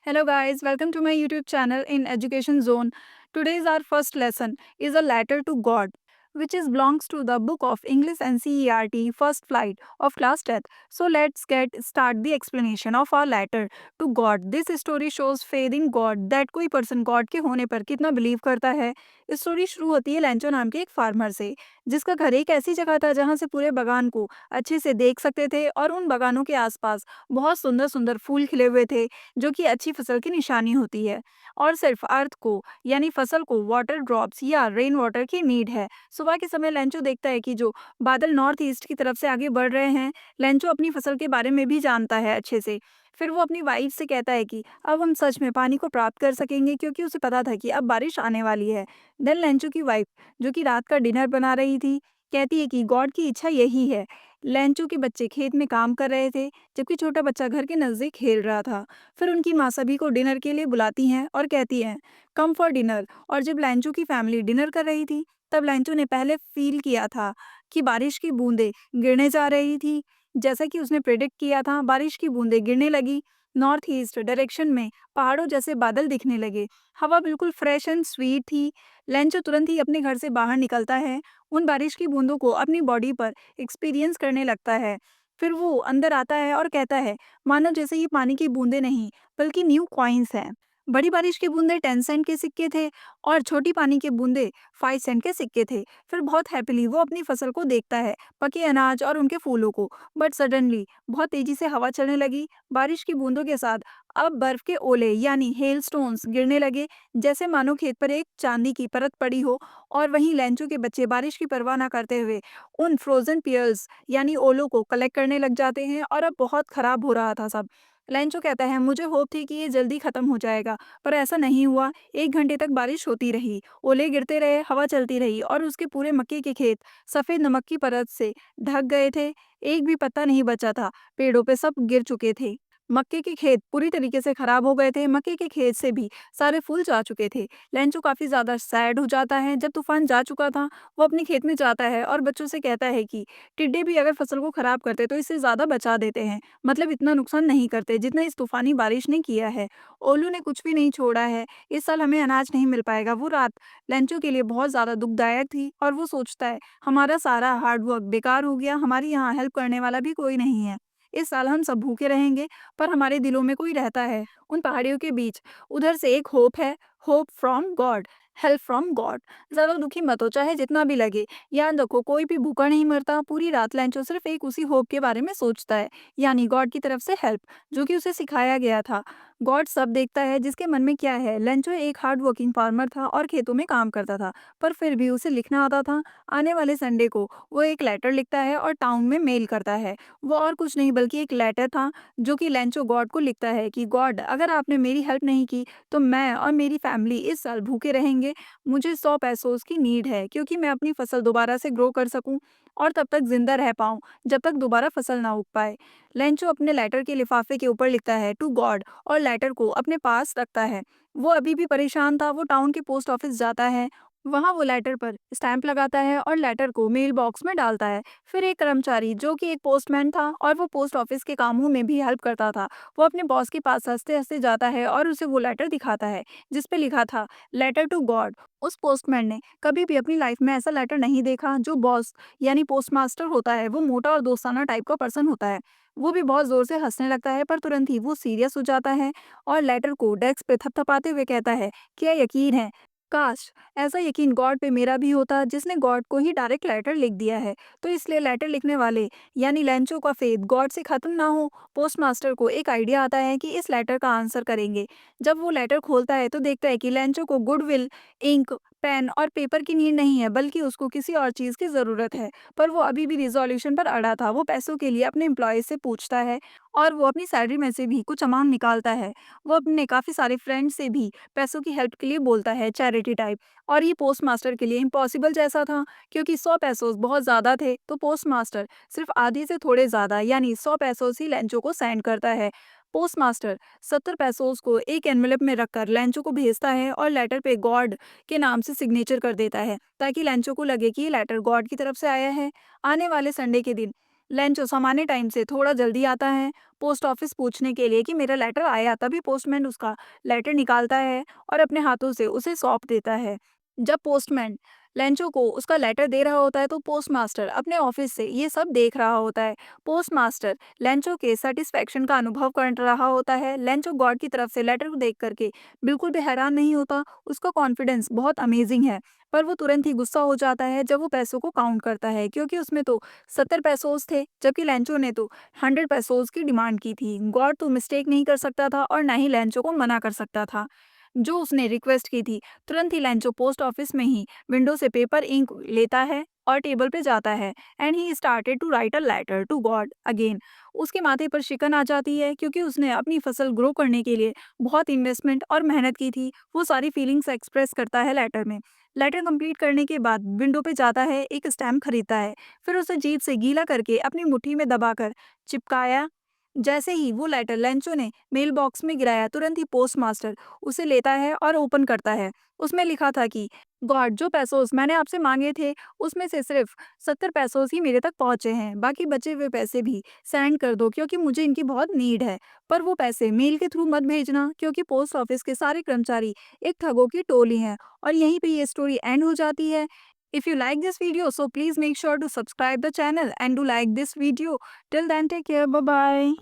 Hello guys, welcome to my YouTube channel in Education Zone. Today's our first lesson is a letter to God, which is belongs to the book of English NCERT First Flight of Class 10th. So let's get start the explanation of our letter to God. This story shows faith in God that कोई person God के होने पर कितना believe करता है. Story शुरू होती है लेंचो नाम के एक फार्मर से, जिसका घर एक ऐसी जगह था जहां से पूरे बागान को अच्छे से देख सकते थे और उन बागानों के आसपास बहुत सुंदर सुंदर फूल खिले हुए थे जो कि अच्छी फसल की निशानी होती है। और सिर्फ अर्थ को यानी फसल को वाटर ड्रॉप्स या रेन वाटर की नीड है। सुबह के समय लेंचो देखता है कि जो बादल नॉर्थ ईस्ट की तरफ से आगे बढ़ रहे हैं। लेंचो अपनी फसल के बारे में भी जानता है अच्छे से। फिर वो अपनी वाइफ से कहता है कि अब हम सच में पानी को प्राप्त कर सकेंगे, क्योंकि उसे पता था कि अब बारिश आने वाली है। देन लेंचो की वाइफ, जो कि रात का डिनर बना रही थी, कहती है कि गॉड की इच्छा यही है। लेंचो के बच्चे खेत में काम कर रहे थे, जबकि छोटा बच्चा घर के नजदीक खेल रहा था। फिर उनकी माँ सभी को डिनर के लिए बुलाती हैं और कहती हैं, कम फॉर डिनर। और जब लैंचो की फैमिली डिनर कर रही थी, तब लैंचो ने पहले फील किया था कि बारिश की बूंदें गिरने जा रही थी। जैसा कि उसने प्रेडिक्ट किया था, बारिश की बूंदें गिरने लगी। नॉर्थ ईस्ट डायरेक्शन में पहाड़ों जैसे बादल दिखने लगे। हवा बिल्कुल फ्रेश एंड स्वीट थी। लैंचो तुरंत ही अपने घर से बाहर निकलता है, उन बारिश की बूंदों को अपनी बॉडी पर एक्सपीरियंस करने लगता है। फिर वो अंदर आता है और कहता है, मानो जैसे ये पानी की बूंदें नहीं, बल्कि न्यू कॉइन्स हैं। बड़ी बारिश की बूंदें 10 सेंट के सिक्के थे और छोटी पानी की बूंदें 5 सेंट के सिक्के थे। फिर बहुत हैप्पीली वो अपनी फसल को देखता है, पके अनाज और उनके फूलों को। बट सडनली बहुत तेजी से हवा चलने लगी। बारिश की बूंदों के साथ अब बर्फ के ओले यानी हेल स्टोन्स गिरने लगे, जैसे मानो खेत पर एक चांदी की परत पड़ी हो। और वहीं लेंचो के बच्चे बारिश की परवाह न करते हुए उन फ्रोजन पियर्स यानी ओलों को कलेक्ट करने लग जाते हैं। और अब बहुत खराब हो रहा था सब। लेंचो कहता है, मुझे होप थी कि ये जल्दी खत्म हो जाएगा, पर ऐसा नहीं हुआ। 1 घंटे तक बारिश होती रही, ओले गिरते रहे, हवा चलती रही और उसके पूरे मक्के के खेत सफेद नमक की परत से ढक गए थे। एक भी पत्ता नहीं बचा था, पेड़ों पे सब गिर चुके थे। मक्के के खेत पूरी तरीके से खराब हो गए थे, मक्के के खेत से भी सारे फूल जा चुके थे। लेंचो काफी ज्यादा सैड हो जाता है। जब तूफान जा चुका था, वो अपने खेत में जाता है और बच्चों से कहता है कि टिड्डे भी अगर फसल को खराब करते तो इससे ज्यादा बचा देते हैं, मतलब इतना नुकसान नहीं करते जितना इस तूफानी बारिश ने किया है। ओलू ने कुछ भी नहीं छोड़ा है, इस साल हमें अनाज नहीं मिल पाएगा। वो रात लेंचो के लिए बहुत ज्यादा दुखदायक थी और वो सोचता है, हमारा सारा हार्ड वर्क बेकार हो गया, हमारी यहाँ हेल्प करने वाला भी कोई नहीं है। इस साल हम सब भूखे रहेंगे, पर हमारे दिलों में कोई रहता है। उन पहाड़ियों के बीच उधर से एक होप है, hope from God, help from God. ज़्यादा दुखी मत हो, चाहे जितना भी लगे। याद रखो, कोई भी भूखा नहीं मरता। पूरी रात लेंचो सिर्फ एक उसी होप के बारे में सोचता है, यानी गॉड की तरफ से हेल्प, जो कि उसे सिखाया गया था। गॉड सब देखता है जिसके मन में क्या है। लेंचो एक हार्ड वर्किंग फार्मर था और खेतों में काम करता था, पर फिर भी उसे लिखना आता था। आने वाले संडे को वो एक लेटर लिखता है और टाउन में मेल करता है। वो और कुछ नहीं बल्कि एक लेटर था, जो कि लेंचो गॉड को लिखता है कि गॉड, अगर आपने मेरी हेल्प नहीं की तो मैं और मेरी फैमिली इस साल भूखे रहेंगे। मुझे 100 पैसों की नीड है, क्योंकि मैं अपनी फसल दोबारा से ग्रो कर सकूं और तब तक जिंदा रह पाऊं, जब तक दोबारा फसल ना उग पाए। लेंचो अपने लेटर के लिफाफे के ऊपर लिखता है टू गॉड और लेटर को अपने पास रखता है। वो अभी भी परेशान था। वो टाउन के पोस्ट ऑफिस जाता है, वहां वो लेटर पर स्टैंप लगाता है और लेटर को मेल बॉक्स में डालता है। फिर एक कर्मचारी, जो कि एक पोस्टमैन था और वो पोस्ट ऑफिस के कामों में भी हेल्प करता था, वो अपने बॉस के पास हंसते हंसते जाता है और उसे वो लेटर दिखाता है, जिस पे लिखा था लेटर टू गॉड। उस पोस्टमैन ने कभी भी अपनी लाइफ में ऐसा लेटर नहीं देखा। जो बॉस यानी पोस्टमास्टर होता है, वो मोटा और दोस्ताना टाइप का पर्सन होता है। वो भी बहुत जोर से हंसने लगता है, पर तुरंत ही वो सीरियस हो जाता है और लेटर को डेस्क पे थपथपाते हुए कहता है, क्या यकीन है, काश ऐसा यकीन गॉड पे मेरा भी होता, जिसने गॉड को ही डायरेक्ट लेटर लिख दिया है। तो इसलिए लेटर लिखने वाले यानी लेंचो का फेथ गॉड से खत्म ना हो। पोस्टमास्टर को एक आइडिया आता है कि इस लेटर का आंसर करेंगे। जब वो लेटर खोलता है तो देखता है कि लेंचो को गुडविल, इंक, पेन और पेपर की नीड नहीं है, बल्कि उसको किसी और चीज की जरूरत है। पर वो अभी भी रिजोल्यूशन पर अड़ा था। वो पैसों के लिए अपने एम्प्लॉय से पूछता है और वो अपनी सैलरी में से भी कुछ अमाउंट निकालता है। वो अपने काफी सारे फ्रेंड से भी पैसों की हेल्प के लिए बोलता है, चैरिटी टाइप। और ये पोस्टमास्टर के लिए इम्पॉसिबल जैसा था, क्योंकि 100 पैसों बहुत ज़्यादा थे। तो पोस्टमास्टर सिर्फ आधे से थोड़े ज़्यादा यानी 100 पैसों ही लेंचो को सेंड करता है। पोस्टमास्टर 70 पैसों को एक एनवेलप में रखकर लेंचो को भेजता है और लेटर पे गॉड के नाम से सिग्नेचर कर देता है, ताकि लेंचो को लगे कि ये लेटर गॉड की तरफ से आया है। आने वाले संडे के दिन लेंचो सामान्य टाइम से थोड़ा जल्दी आता है पोस्ट ऑफिस पूछने के लिए कि मेरा लेटर आया। तभी पोस्टमैन उसका लेटर निकालता है और अपने हाथों से उसे सौंप देता है। जब पोस्टमैन लेंचो को उसका लेटर दे रहा होता है तो पोस्टमास्टर अपने ऑफिस से ये सब देख रहा होता है। पोस्टमास्टर लेंचो के सेटिस्फेक्शन का अनुभव कर रहा होता है। लेंचो गॉड की तरफ से लेटर को देख करके बिल्कुल भी हैरान नहीं होता। उसका कॉन्फिडेंस बहुत अमेजिंग है। पर वो तुरंत ही गुस्सा हो जाता है जब वो पैसों को काउंट करता है, क्योंकि उसमें तो 70 पैसोस थे, जबकि लेंचो ने तो 100 पैसोस की डिमांड की थी। गॉड तो मिस्टेक नहीं कर सकता था और ना ही लेंचो को मना कर सकता था। जो उसने रिक्वेस्ट की थी, तुरंत ही लेंचो पोस्ट ऑफिस में ही विंडो से पेपर इंक लेता है और टेबल पे जाता है। And he started to write a letter to God again. उसके माथे पर शिकन आ जाती है, क्योंकि उसने अपनी फसल ग्रो करने के लिए बहुत इन्वेस्टमेंट और मेहनत की थी। वो सारी फीलिंग्स एक्सप्रेस करता है लेटर में। लेटर कंप्लीट करने के बाद विंडो पे जाता है, एक स्टैम्प खरीदता है, फिर उसे जीभ से गीला करके अपनी मुट्ठी में दबाकर चिपकाया। जैसे ही वो लेटर लेंचो ने मेल बॉक्स में गिराया, तुरंत ही पोस्टमास्टर उसे लेता है और ओपन करता है। उसमें लिखा था कि गॉड, जो पैसोस मैंने आपसे मांगे थे उसमें से सिर्फ 70 पैसोस ही मेरे तक पहुंचे हैं। बाकी बचे हुए पैसे भी सेंड कर दो, क्योंकि मुझे इनकी बहुत नीड है। पर वो पैसे मेल के थ्रू मत भेजना, क्योंकि पोस्ट ऑफिस के सारे कर्मचारी एक ठगों की टोली हैं। और यहीं पे ये स्टोरी एंड हो जाती है। If you like this video, so please make sure to subscribe the channel and do like this video. Till then, take care. Bye bye.